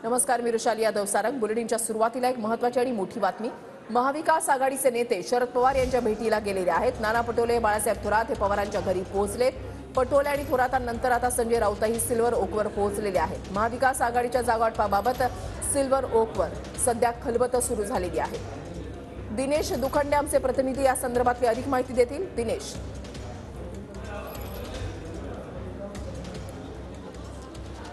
नमस्कार, मी रुशाली यादव सारंग। बुलेटिनच्या सुरुवातीला एक महत्त्वाची आणि मोठी बातमी। महाविकास आघाडीचे नेते शरद पवार यांच्या भेटीला गेलेले आहेत। नाना पटोले, बाळासाहेब थोरात हे पवारांच्या घरी पोहोचलेत। पटोले आणि थोरातांनंतर आता संजय राऊतही सिल्वर ओकवर पोहोचलेले आहेत। महाविकास आघाडीच्या जागावाटपाबाबत सिल्वर ओकवर सध्या खलबत सुरू झालेली आहे। दिनेश दुखंडे आमचे प्रतिनिधी या संदर्भातली अधिक माहिती देतील। दिनेश,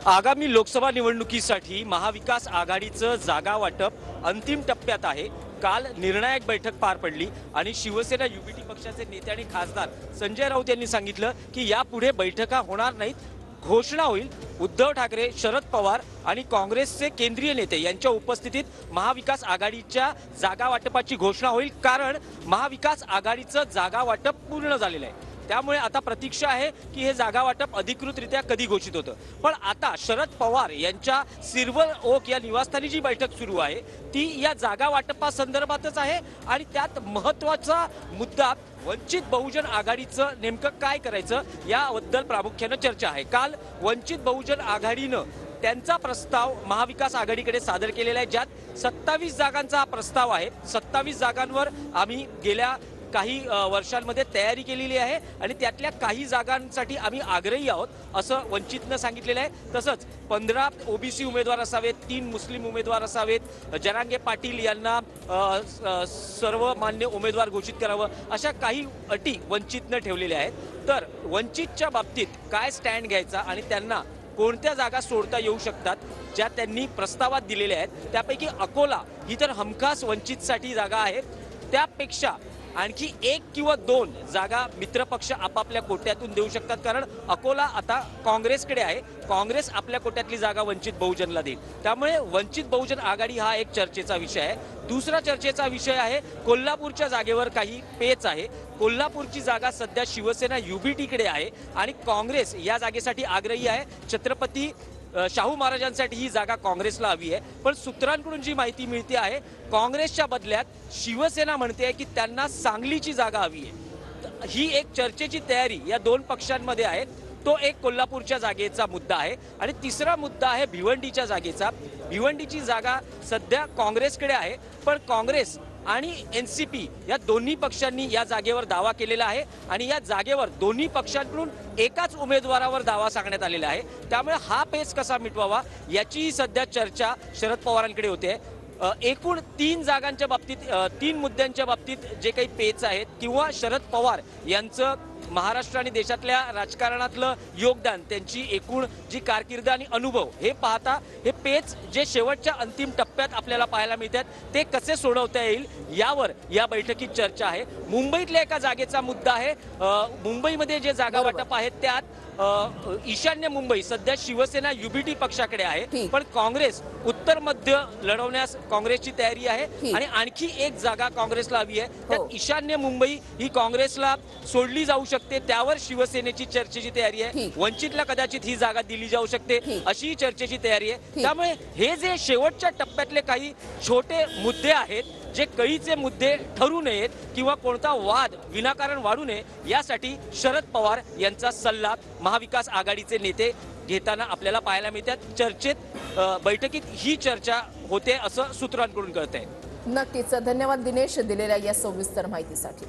आगामी लोकसभा निवडणुकीसाठी महाविकास आघाडीचं जागा वाटप अंतिम टप्प्यात आहे। काल निर्णायक बैठक पार पडली आणि शिवसेना युबीटी पक्षाचे नेते आणि खासदार संजय राऊत यांनी सांगितलं की यापुढे बैठका होणार नाहीत, घोषणा होईल। उद्धव ठाकरे, शरद पवार आणि काँग्रेसचे केंद्रीय नेते यांच्या उपस्थितीत महाविकास आघाडीच्या जागा वाटपाची घोषणा होईल, कारण महाविकास आघाडीचं जागा वाटप पूर्ण झालेलं आहे। त्यामुळे आता प्रतीक्षा आहे की हे जागा वाटप अधिकृतरित्या कधी घोषित होतं। पण आता शरद पवार यांच्या सिल्वर ओक या निवासस्थानी जी बैठक सुरू आहे ती या जागा वाटपासंदर्भातच आहे आणि त्यात महत्त्वाचा मुद्दा वंचित बहुजन आघाडीचं नेमकं काय करायचं याबद्दल प्रामुख्याने चर्चा आहे। काल वंचित बहुजन आघाडीनं त्यांचा प्रस्ताव महाविकास आघाडीकडे सादर केलेला आहे, ज्यात 27 जागांचा हा प्रस्ताव आहे। 27 जागांवर आम्ही गेल्या काही वर्षांमध्ये तयारी केलेली आहे आणि त्यातल्या काही जागांसाठी आम्ही आग्रही आहोत असं वंचितनं सांगितलेलं आहे। तसंच 15 ओबीसी उमेदवार असावेत, 3 मुस्लिम उमेदवार असावेत, जरांगे पाटील यांना सर्वमान्य उमेदवार घोषित करावं, अशा काही अटी वंचितनं ठेवलेल्या आहेत। तर वंचितच्या बाबतीत काय स्टँड घ्यायचा आणि त्यांना कोणत्या जागा सोडता येऊ शकतात ज्या त्यांनी प्रस्तावात दिलेल्या आहेत, त्यापैकी अकोला ही तर हमखास वंचितसाठी जागा आहे। त्यापेक्षा आणखी 1 किंवा 2 जागा मित्रपक्ष आपापल्या कोट्यातून देऊ शकतात, कारण अकोला आता काँग्रेसकडे आहे। काँग्रेस आपल्या कोट्यातली जागा वंचित बहुजनला देईल। त्यामुळे वंचित बहुजन आघाडी हा एक चर्चेचा विषय आहे। दुसरा चर्चेचा विषय आहे कोल्हापूरच्या जागेवर काही पेच आहे। कोल्हापूरची जागा सध्या शिवसेना युबीटीकडे आहे आणि काँग्रेस या जागेसाठी आग्रही आहे। छत्रपती शाहू महाराजांसाठी ही जागा काँग्रेसला हवी आहे, पण सूत्रांकडून जी माहिती मिळते आहे काँग्रेसच्या बदल्यात शिवसेना म्हणते की त्यांना सांगलीची जागा हवी आहे। ही एक चर्चेची तयारी या दोन पक्षांमध्ये आहे। तो एक कोल्हापूरच्या जागेचा मुद्दा आहे आणि तिसरा मुद्दा आहे भिवंडीच्या जागेचा। भिवंडीची जागा सध्या काँग्रेसकडे आहे, पण काँग्रेस आणि एनसीपी या दोन्ही पक्षांनी या जागेवर दावा केलेला आहे आणि या जागेवर दोन्ही पक्षांकडून एकाच उमेदवारावर दावा सांगण्यात आलेला आहे। त्यामुळे हा पेच कसा मिटवावा याची सध्या चर्चा शरद पवारांकडे होते। एकूण 3 जागांच्या बाबतीत, 3 मुद्द्यांच्या बाबतीत जे काही पेच आहेत किंवा शरद पवार यांचं महाराष्ट्र आणि देशातल्या राजकारणातलं योगदान, त्यांची एकूण जी कारकीर्द आणि अनुभव हे पाहता हे पेच जे शेवटच्या अंतिम टप्प्यात आपल्याला पाहायला मिळतात ते कसे सोडवता येईल यावर या बैठकीत चर्चा आहे। मुंबईतल्या एका जागेचा मुद्दा आहे। मुंबईमध्ये जे जागा वाटप आहेत त्यात ईशान्य मुंबई सध्या शिवसेना युबीटी पक्षाकडे आहे, पण काँग्रेस उत्तर मध्य लढवण्यास काँग्रेसची तयारी आहे आणि आणखी एक जागा काँग्रेसला हवी आहे। त्यात ईशान्य मुंबई ही काँग्रेसला सोडली जाऊ शकते, त्यावर शिवसेनेची चर्चेची तयारी आहे। वंचितला कदाचित ही जागा दिली जाऊ शकते अशी चर्चेची तयारी आहे। त्यामुळे हे जे शेवटच्या टप्प्यातले काही छोटे मुद्दे आहेत जे कळीचे मुद्दे ठरू नयेत किंवा कोणता वाद विनाकारण वाढू नये यासाठी शरद पवार यांचा सल्ला महाविकास आघाडीचे नेते घेताना आपल्याला पाहायला मिळतात। चर्चेत बैठकीत ही चर्चा होते असं सूत्रांकडून कळतंय। नक्कीच धन्यवाद दिनेश दिलेल्या या सविस्तर माहितीसाठी।